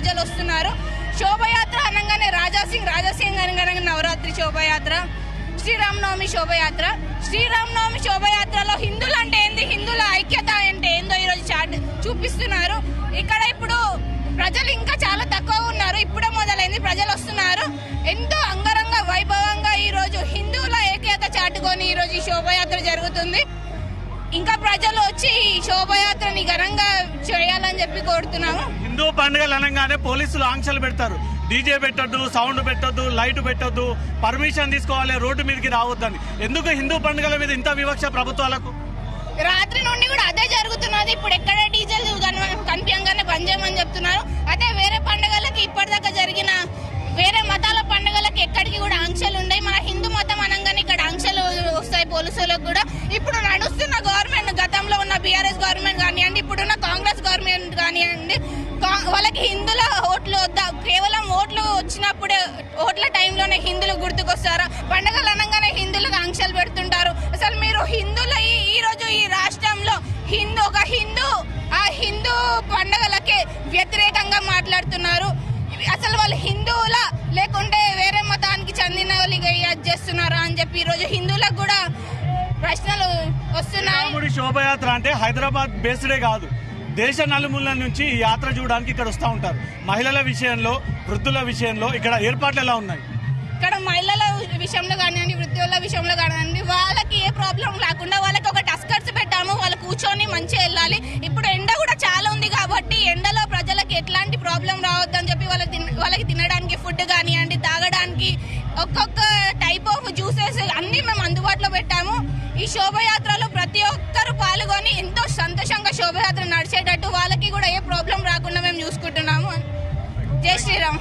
ప్రజలు వస్తున్నారు. శోభయాత్ర అనగానే రాజాసింగ్ అనగానే నవరాత్రి శోభయాత్ర, శ్రీరామనవమి శోభయాత్ర. శ్రీరామనవమి శోభయాత్రలో హిందువులు అంటే ఏంది, హిందువుల ఐక్యత అంటే ఏందో ఈరోజు చూపిస్తున్నారు. ఇక్కడ ఇప్పుడు ప్రజలు ఇంకా చాలా తక్కువ ఉన్నారు. ఇప్పుడే మొదలైంది, ప్రజలు వస్తున్నారు. ఎంతో అంగరంగ వైభవంగా ఈ రోజు హిందువుల ఐక్యత చాటుకొని ఈ రోజు ఈ శోభయాత్ర జరుగుతుంది. ఇంకా ప్రజలు వచ్చి ఈ శోభయాత్రని ఘనంగా చేయాలని చెప్పి కోరుతున్నాము. హిందూ పండుగలు అనగానే పోలీసులు ఆంక్షలు పెడతారు. డీజే పెట్టొద్దు, సౌండ్ పెట్టొద్దు, లైట్ పెట్టొద్దు, పర్మిషన్ తీసుకోవాలి, రోడ్డు మీదకి రావద్దని. ఎందుకు హిందూ పండుగల మీద ఇంత వివక్ష ప్రభుత్వాలకు? రాత్రి నుండి కూడా అదే జరుగుతున్నది. ఇప్పుడు ఎక్కడ డీజేలు కనిపించగానే బంద్ చేయమని చెప్తున్నారు. అదే వేరే పండుగలకి ఇప్పటిదాకా జరిగిన వేరే మతాల పండుగలకి ఎక్కడికి కూడా ఆంక్షలు ఉన్నాయి. మన హిందూ మతం అనగానే ఇక్కడ ఆంక్షలు వస్తాయి పోలీసులకు కూడా. ఇప్పుడు నడుస్తున్న గవర్నమెంట్, గతంలో ఉన్న బీఆర్ఎస్ గవర్నమెంట్ కానివ్వండి, ఇప్పుడున్న కాంగ్రెస్ గవర్నమెంట్ కానివ్వండి, వాళ్ళకి హిందువుల ఓట్లు వద్దా, కేవలం ఓట్లు వచ్చినప్పుడే ఓట్ల టైంలోనే హిందువులు గుర్తుకొస్తారా? పండుగలు అనగానే హిందువులకు ఆంక్షలు పెడుతుంటారు. అసలు మీరు హిందువుల ఈ రోజు ఈ రాష్ట్రంలో ఒక హిందూ పండుగలకే వ్యతిరేకంగా మాట్లాడుతున్నారు. అసలు వాళ్ళు హిందువుల లేకుంటే వేరే మతానికి చెందిన వాళ్ళు చేస్తున్నారా అని చెప్పి ఈ రోజు హిందువులకు కూడా ప్రశ్నలు వస్తున్నాయి. శోభయాత్ర అంటే హైదరాబాద్ బేస్డే కాదు, దేశ నలుమూలల నుంచి ఈ యాత్ర చూడడానికి ఇక్కడ వస్తూ ఉంటారు. మహిళల విషయంలో, వృద్ధుల విషయంలో ఇక్కడ ఏర్పాట్లు ఎలా ఉన్నాయి? ఇక్కడ మహిళల విషయంలో కానివ్వండి, వృద్ధుల విషయంలో కానివ్వండి, వాళ్ళకి ఏ ప్రాబ్లం లేకుండా వాళ్ళకి ఒక టస్కర్స్ పెట్టాము. వాళ్ళు కూర్చొని మంచిగా వెళ్ళాలి. ఇప్పుడు ఎండ కూడా చాలా ఉంది కాబట్టి ఎండలో ప్రజలకు ఎట్లాంటి ప్రాబ్లం రావద్దని చెప్పి వాళ్ళకి తినడానికి ఫుడ్ కానివ్వండి, తాగడానికి ఒక్కొక్క టైప్ ఆఫ్ జ్యూసెస్ అన్ని మేము అందుబాటులో పెట్టాము. ఈ శోభయాత్రలో ప్రతి ఒక్కరు పాల్గొని ఎంతో సంతోషంగా శోభయాత్ర నడిచేటట్టు వాళ్ళకి కూడా ఏ ప్రాబ్లం రాకుండా మేము చూసుకుంటున్నాము. జై శ్రీరామ్.